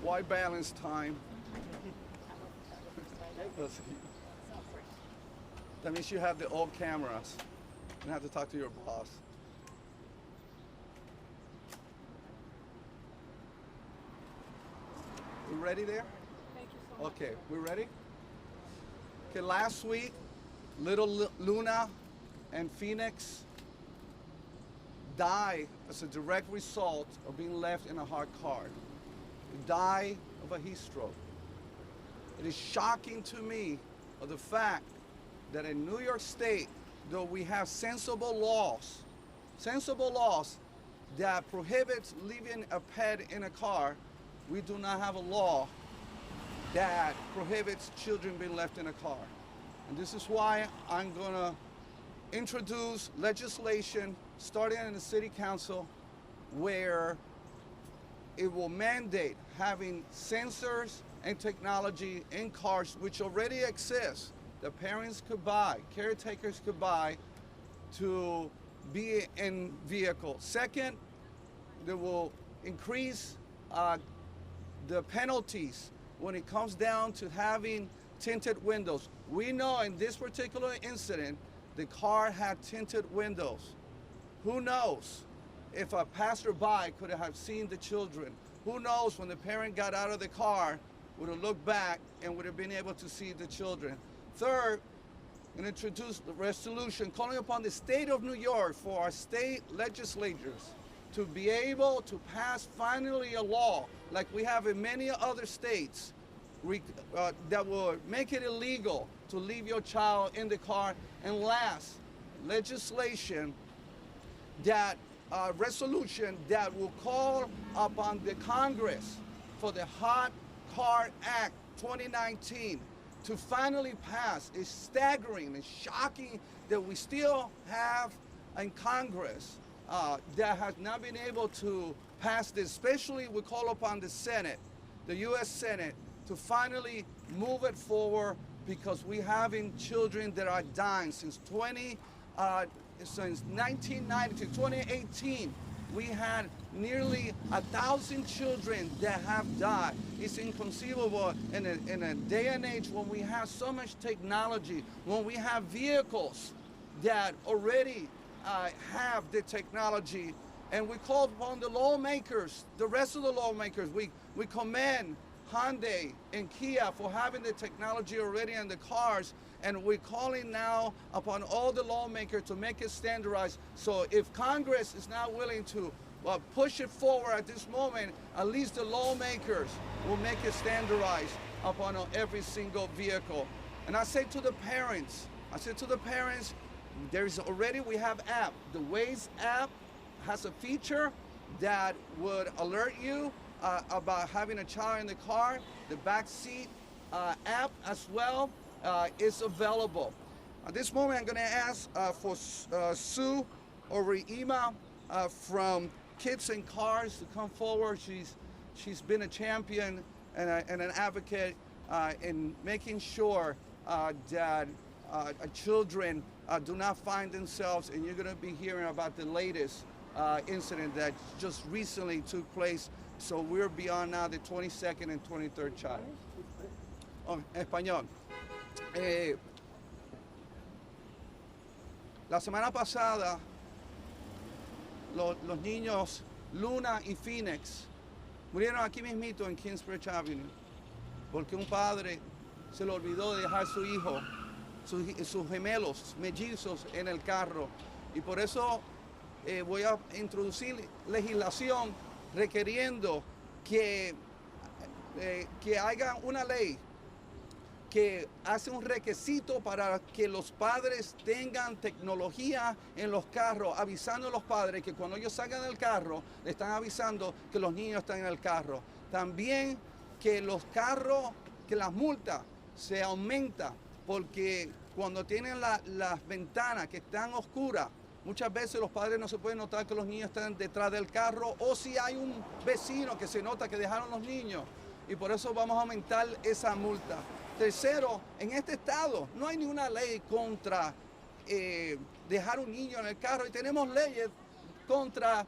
Why balance time? That means you have the old cameras and have to talk to your boss. We ready there? Thank you so much. Okay, we ready? Okay, last week, little Luna and Phoenix died as a direct result of being left in a hot car. They died of a heat stroke. It is shocking to me of the fact that in New York State, though we have sensible laws that prohibits leaving a pet in a car, we do not have a law that prohibits children being left in a car. And this is why I'm gonna introduce legislation starting in the city council where it will mandate having sensors and technology in cars which already exist that parents could buy, caretakers could buy to be in vehicles. Second, they will increase the penalties when it comes down to having tinted windows. We know in this particular incident, the car had tinted windows. Who knows if a passerby could have seen the children? Who knows when the parent got out of the car, would have looked back and would have been able to see the children. Third, I'm going to introduce the resolution calling upon the state of New York for our state legislators to be able to pass finally a law like we have in many other states that will make it illegal to leave your child in the car. And last, legislation that resolution that will call upon the Congress for the Hot Car Act 2019 to finally pass. It's staggering and shocking that we still have in Congress that has not been able to pass this. Especially we call upon the Senate, the U.S. Senate, to finally move it forward because we having children that are dying since 1990 to 2018. We had nearly 1,000 children that have died. It's inconceivable in a day and age when we have so much technology, when we have vehicles that already have the technology. And we call upon the lawmakers, the rest of the lawmakers. We commend Hyundai and Kia for having the technology already in the cars. And we're calling now upon all the lawmakers to make it standardized. So if Congress is not willing to push it forward at this moment, at least the lawmakers will make it standardized upon every single vehicle. And I say to the parents, we have app. The Waze app has a feature that would alert you about having a child in the car. The back seat app as well is available. At this moment, I'm going to ask for Sue or Reema from Kids and Cars to come forward. She's been a champion and an advocate in making sure that children do not find themselves, and you're going to be hearing about the latest incident that just recently took place. So we're beyond now the 22nd and 23rd child. Oh, español. La semana pasada, los niños Luna y Phoenix murieron aquí mismito en Kingsbridge Avenue porque un padre se le olvidó de dejar su hijo, sus gemelos, mellizos en el carro. Y por eso voy a introducir legislación requiriendo que haya una ley que hace un requisito para que los padres tengan tecnología en los carros, avisando a los padres que cuando ellos salgan del carro, le están avisando que los niños están en el carro. También que los carros, que las multas se aumentan, porque cuando tienen las ventanas que están oscuras, muchas veces los padres no se pueden notar que los niños están detrás del carro, o si hay un vecino que se nota que dejaron los niños, y por eso vamos a aumentar esa multa. Tercero, en este estado no hay ninguna ley contra dejar un niño en el carro, y tenemos leyes contra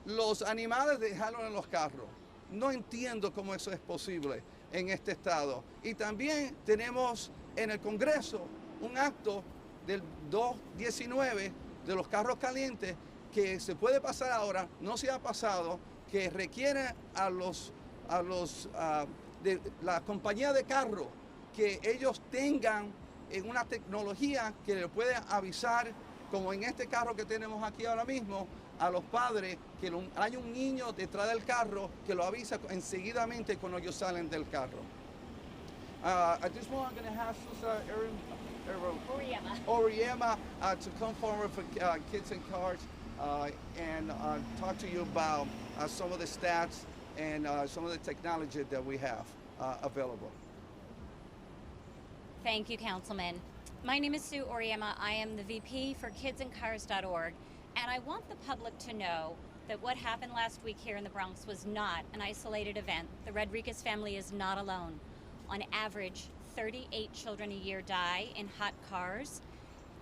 los animales de dejarlos en los carros. no entiendo cómo eso es posible en este estado. Y también tenemos en el Congreso un acto del 219 de los carros calientes que se puede pasar ahora, no se ha pasado, que requiere de la compañía de carro que ellos tengan en una tecnología que le puede avisar, como en este carro que tenemos aquí ahora mismo, a los padres que hay un niño detrás del carro que lo avisa enseguidamente cuando ellos salen del carro. At this moment, I'm going to ask Oriema to come forward for Kids and Cars and talk to you about some of the stats and some of the technology that we have available. Thank you, Councilman. My name is Sue Oriema. I am the VP for kidsandcars.org, and I want the public to know that what happened last week here in the Bronx was not an isolated event. The Rodriguez family is not alone. On average, 38 children a year die in hot cars.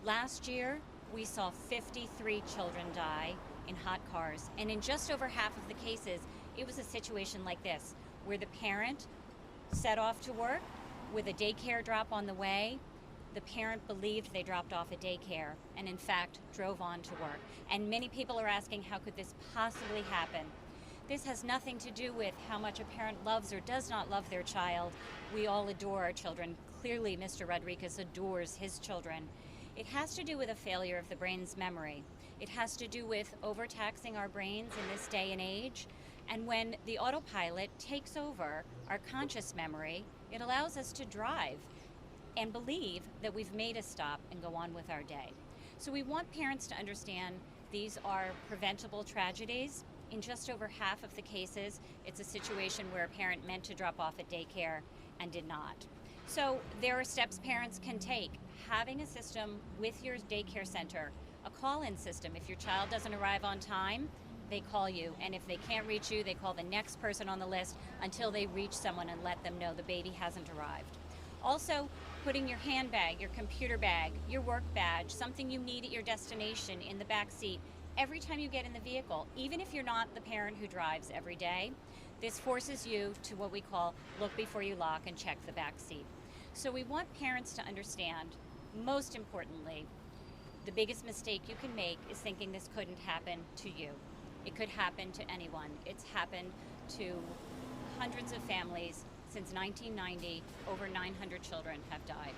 Last year, we saw 53 children die in hot cars. And in just over half of the cases, it was a situation like this, where the parent set off to work with a daycare drop on the way. The parent believed they dropped off at daycare and in fact drove on to work. And many people are asking, how could this possibly happen? This has nothing to do with how much a parent loves or does not love their child. We all adore our children. Clearly, Mr. Rodriguez adores his children. It has to do with a failure of the brain's memory. It has to do with overtaxing our brains in this day and age. And when the autopilot takes over our conscious memory, it allows us to drive and believe that we've made a stop and go on with our day. So we want parents to understand these are preventable tragedies. In just over half of the cases, it's a situation where a parent meant to drop off at daycare and did not. So there are steps parents can take. Having a system with your daycare center, a call-in system. If your child doesn't arrive on time, they call you, and if they can't reach you, they call the next person on the list until they reach someone and let them know the baby hasn't arrived. Also, putting your handbag, your computer bag, your work badge, something you need at your destination in the back seat every time you get in the vehicle, even if you're not the parent who drives every day. This forces you to what we call look before you lock and check the back seat. So we want parents to understand, most importantly, the biggest mistake you can make is thinking this couldn't happen to you. It could happen to anyone. It's happened to hundreds of families since 1990. Over 900 children have died.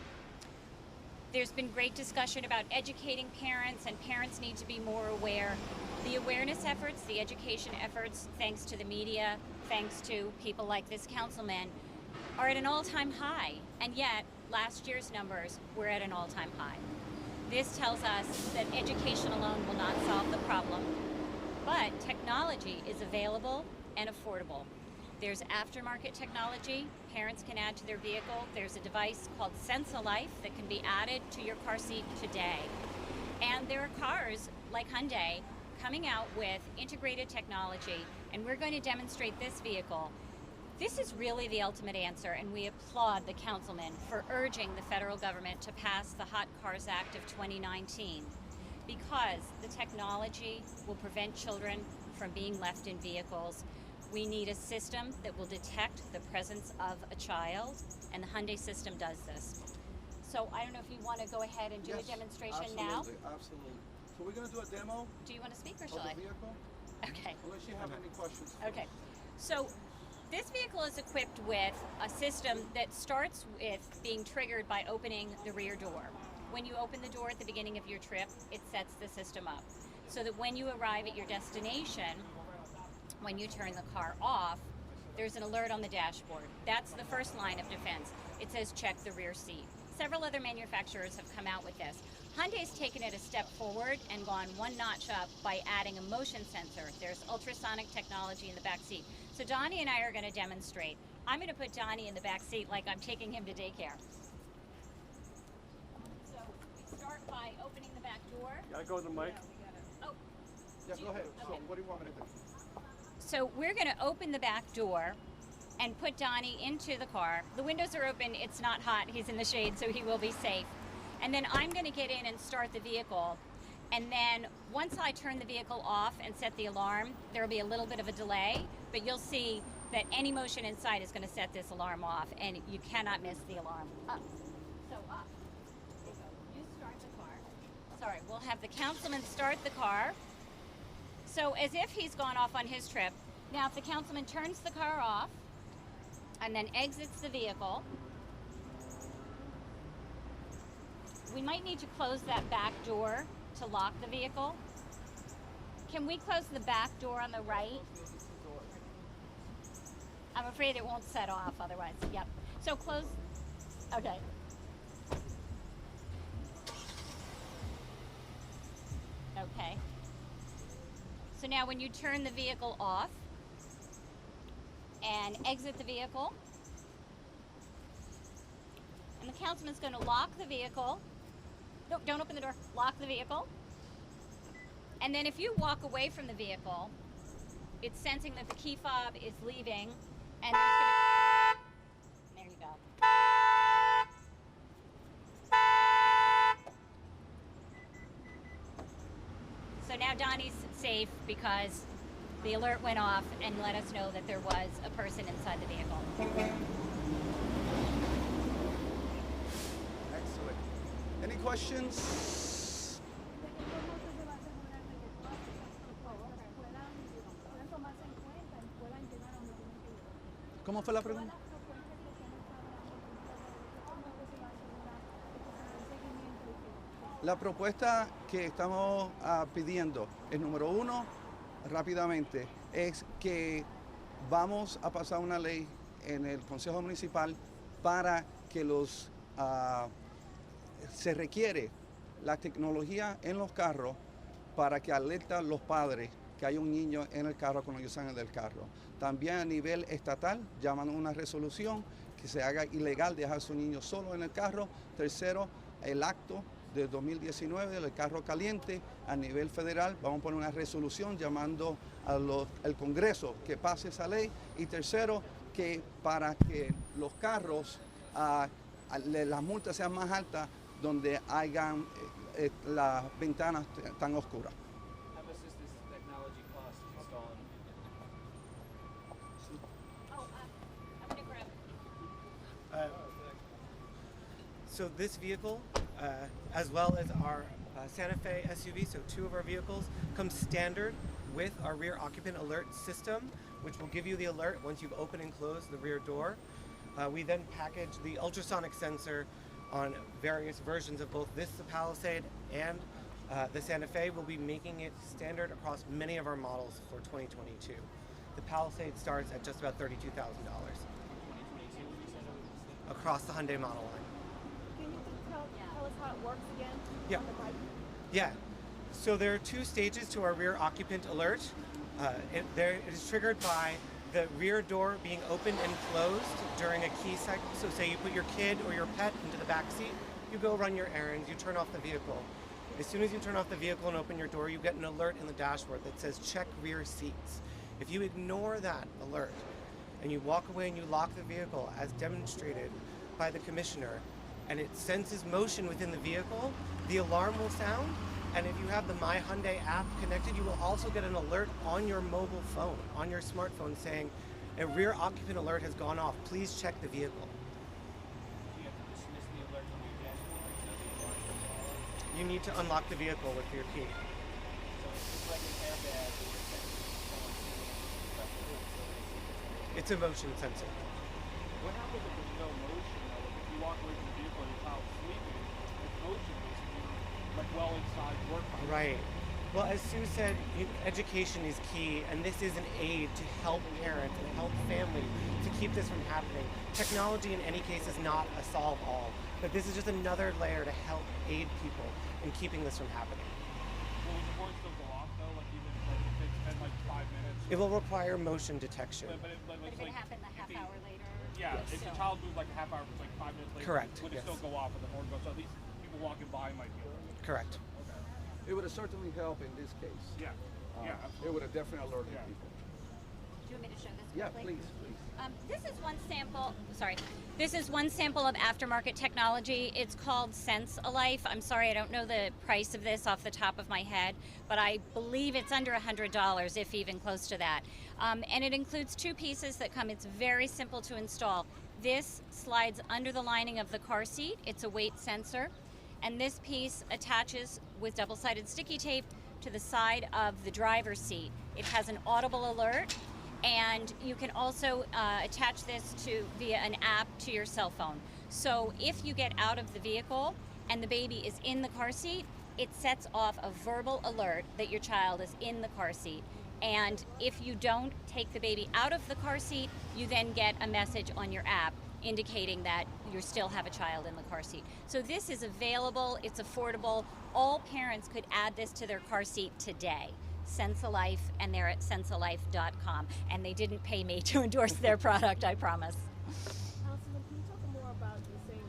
There's been great discussion about educating parents, and parents need to be more aware. The awareness efforts, the education efforts, thanks to the media, thanks to people like this councilman, are at an all-time high. And yet, last year's numbers were at an all-time high. This tells us that education alone will not solve the problem, but technology is available and affordable. There's aftermarket technology parents can add to their vehicle. There's a device called Sense a Life that can be added to your car seat today. And there are cars like Hyundai coming out with integrated technology, and we're going to demonstrate this vehicle. This is really the ultimate answer, and we applaud the councilman for urging the federal government to pass the Hot Cars Act of 2019, because the technology will prevent children from being left in vehicles. We need a system that will detect the presence of a child, and the Hyundai system does this. So I don't know if you want to go ahead and do a demonstration now. Absolutely. So we're going to do a demo. Do you want to speak or shall of I? The vehicle? Okay. Unless you have any questions. Okay. So this vehicle is equipped with a system that starts with being triggered by opening the rear door. When you open the door at the beginning of your trip, it sets the system up so that when you arrive at your destination, when you turn the car off, there's an alert on the dashboard. That's the first line of defense. It says check the rear seat. Several other manufacturers have come out with this. Hyundai's taken it a step forward and gone one notch up by adding a motion sensor. There's ultrasonic technology in the back seat. So Donnie and I are going to demonstrate. I'm going to put Donnie in the back seat like I'm taking him to daycare. So we start by opening the back door. Gotta go to the mic. Oh. Yeah, go ahead. Okay. So what do you want me to do? So we're going to open the back door and put Donnie into the car. The windows are open, it's not hot, he's in the shade, so he will be safe. And then I'm going to get in and start the vehicle. And then once I turn the vehicle off and set the alarm, there will be a little bit of a delay, but you'll see that any motion inside is going to set this alarm off, and you cannot miss the alarm. Up. So up. There you go. You start the car. Sorry, we'll have the councilman start the car. So as if he's gone off on his trip. Now if the councilman turns the car off and then exits the vehicle, we might need to close that back door to lock the vehicle. Can we close the back door on the right? I'm afraid it won't set off otherwise. Yep. So close. Okay. Okay. So now when you turn the vehicle off and exit the vehicle, and the councilman's going to lock the vehicle. No, don't open the door. Lock the vehicle. And then if you walk away from the vehicle, it's sensing that the key fob is leaving, and there's going to... There you go. So now Donnie's safe because the alert went off and let us know that there was a person inside the vehicle. Excellent. Any questions? ¿Cómo fue la pregunta? La propuesta que estamos pidiendo es, número uno, rápidamente, es que vamos a pasar una ley en el Consejo Municipal para que se requiere la tecnología en los carros para que alerta a los padres que hay un niño en el carro cuando ellos salen del carro. También a nivel estatal, llaman una resolución que se haga ilegal dejar a su niño solo en el carro. Tercero, el acto de 2019 del carro caliente. A nivel federal vamos a poner una resolución llamando al Congreso que pase esa ley. Y tercero, que para que los carros, las multas sean más altas donde hayan las ventanas tan oscuras. So this vehicle, as well as our Santa Fe SUV, so two of our vehicles, come standard with our rear occupant alert system, which will give you the alert once you've opened and closed the rear door. We then package the ultrasonic sensor on various versions of both the Palisade and the Santa Fe. We'll be making it standard across many of our models for 2022. The Palisade starts at just about $32,000 across the Hyundai model line. Can you tell us how it works again? Yeah. On the bike? Yeah. So there are two stages to our rear occupant alert. It is triggered by the rear door being opened and closed during a key cycle. So say you put your kid or your pet into the back seat, you go run your errands, you turn off the vehicle. As soon as you turn off the vehicle and open your door, you get an alert in the dashboard that says check rear seats. If you ignore that alert and you walk away and you lock the vehicle as demonstrated by the commissioner, and it senses motion within the vehicle, the alarm will sound. And if you have the My Hyundai app connected, you will also get an alert on your mobile phone, on your smartphone, saying a rear occupant alert has gone off. Please check the vehicle. You need to unlock the vehicle with your key. It's a motion sensor. What happens if there's no motion? If you walk away from the vehicle and your child's sleeping, if motion is like well inside work. Right. Well, as Sue said, education is key, and this is an aid to help parents and help families to keep this from happening. Technology in any case is not a solve-all, but this is just another layer to help aid people in keeping this from happening. Will the horn still go off though? Like even like if they spend like 5 minutes? It will require motion detection. But if it happened a half hour later? Yeah, if the child moved like a half hour, it's like 5 minutes later. Correct, Would it yes. still go off and the horn goes? So at least people walking by might hear it. Correct. It would have certainly helped in this case. Yeah. Yeah. It would have definitely alerted Yeah. people. you want me to show this Yeah, quickly? please. This is one sample. Sorry, this is one sample of aftermarket technology. It's called Sense a Life. I'm sorry, I don't know the price of this off the top of my head, but I believe it's under $100, if even close to that. And it includes two pieces that come. It's very simple to install. This slides under the lining of the car seat. It's a weight sensor, and this piece attaches with double-sided sticky tape to the side of the driver's seat. It has an audible alert. And you can also attach this via an app to your cell phone. So if you get out of the vehicle and the baby is in the car seat, it sets off a verbal alert that your child is in the car seat. And if you don't take the baby out of the car seat, you then get a message on your app indicating that you still have a child in the car seat. So this is available, it's affordable. All parents could add this to their car seat today. Sense a Life, and they're at sensealife.com. And they didn't pay me to endorse their product, I promise. Councilman, can you talk more about you saying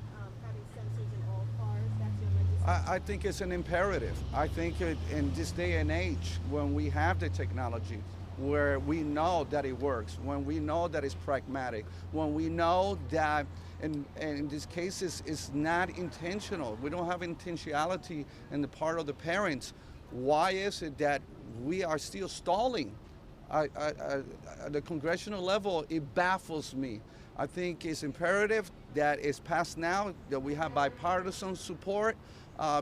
having sensors in all cars? That's your legislation. I think it's an imperative. I think in this day and age, when we have the technology, where we know that it works, when we know that it's pragmatic, when we know that in these cases it's not intentional, we don't have intentionality in the part of the parents, why is it that we are still stalling? At the congressional level, it baffles me. I think it's imperative that it's passed now, that we have bipartisan support,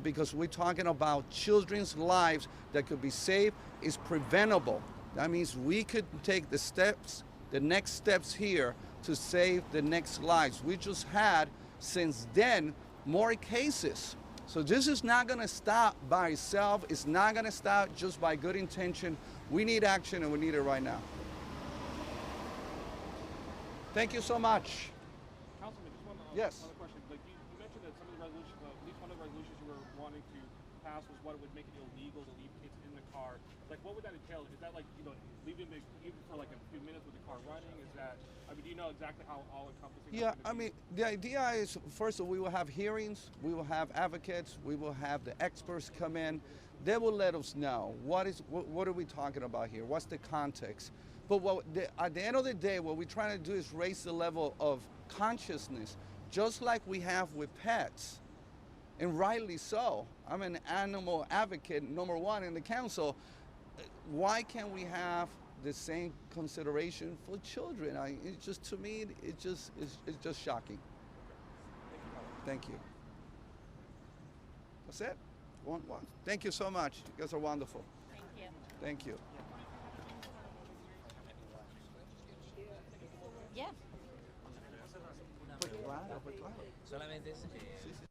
because we're talking about children's lives that could be saved. It's preventable. That means we could take the next steps here to save the next lives. We just had, since then, more cases. So this is not going to stop by itself. It's not going to stop just by good intention. We need action, and we need it right now. Thank you so much. Councilman, just one Yes. other question. Like you mentioned that some of the resolutions, at least one of the resolutions you were wanting to pass was what it would make it illegal to leave kids in the car. Like, what would that entail? Is that like, leaving even for like a few minutes with the car running? Is that, do you know exactly how all-encompassing? Yeah, I mean, the idea is, first of all, we will have hearings, we will have advocates, we will have the experts come in. They will let us know what are we talking about here, what's the context. But at the end of the day, what we're trying to do is raise the level of consciousness, just like we have with pets, and rightly so. I'm an animal advocate, #1 in the council. Why can't we have the same consideration for children? It just, to me, it's just shocking. Thank you. That's it. One. Thank you so much. You guys are wonderful. Thank you. Thank you. Yeah. Pues claro. Solamente es, Sí, sí.